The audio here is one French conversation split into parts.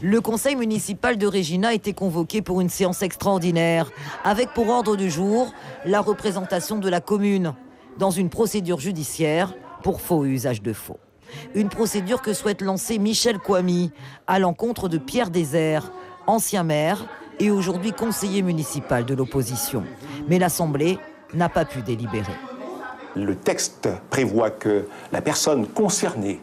Le conseil municipal de Régina a été convoqué pour une séance extraordinaire, avec pour ordre du jour la représentation de la commune dans une procédure judiciaire pour faux et usage de faux. Une procédure que souhaite lancer Michel Kouami à l'encontre de Pierre Désert, ancien maire et aujourd'hui conseiller municipal de l'opposition. Mais l'Assemblée n'a pas pu délibérer. Le texte prévoit que la personne concernée,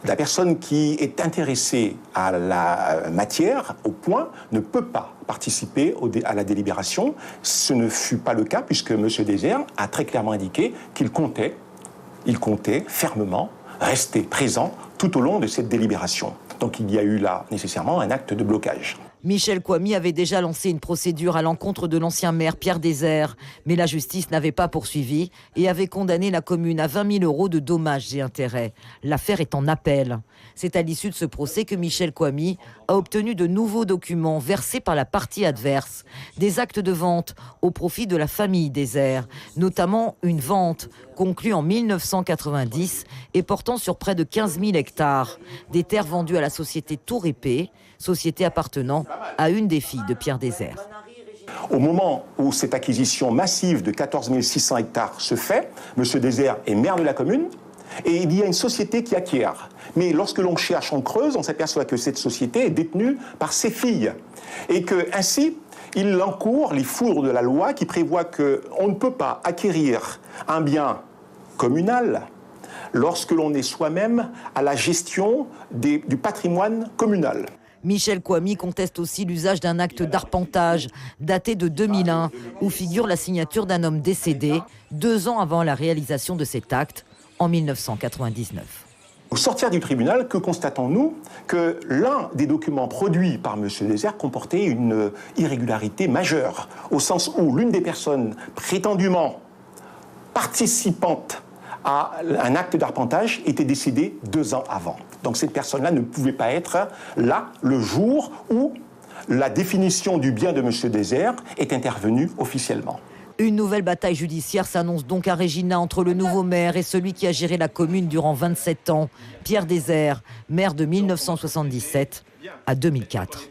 la personne qui est intéressée à la matière, au point, ne peut pas participer à la délibération. Ce ne fut pas le cas puisque M. Désert a très clairement indiqué qu'il comptait fermement rester présent tout au long de cette délibération. Donc il y a eu là nécessairement un acte de blocage. Michel Kouami avait déjà lancé une procédure à l'encontre de l'ancien maire Pierre Désert, mais la justice n'avait pas poursuivi et avait condamné la commune à 20 000 € de dommages et intérêts. L'affaire est en appel. C'est à l'issue de ce procès que Michel Kouami a obtenu de nouveaux documents versés par la partie adverse, des actes de vente au profit de la famille Désert, notamment une vente conclue en 1990 et portant sur près de 15 000 hectares, des terres vendues à la société Tour Épée, société appartenant à une des filles de Pierre Désert. Au moment où cette acquisition massive de 14 600 hectares se fait, M. Désert est maire de la commune et il y a une société qui acquiert. Mais lorsque l'on cherche, on creuse, on s'aperçoit que cette société est détenue par ses filles et que ainsi il encourt les foudres de la loi qui prévoit qu'on ne peut pas acquérir un bien communal lorsque l'on est soi-même à la gestion du patrimoine communal. Michel Kouami conteste aussi l'usage d'un acte d'arpentage daté de 2001 où figure la signature d'un homme décédé 2 ans avant la réalisation de cet acte en 1999. Au sortir du tribunal, que constatons-nous? Que l'un des documents produits par M. Désert comportait une irrégularité majeure, au sens où l'une des personnes prétendument participantes à un acte d'arpentage était décédée 2 ans avant. Donc cette personne-là ne pouvait pas être là le jour où la définition du bien de M. Désert est intervenue officiellement. Une nouvelle bataille judiciaire s'annonce donc à Régina entre le nouveau maire et celui qui a géré la commune durant 27 ans, Pierre Désert, maire de 1977 à 2004.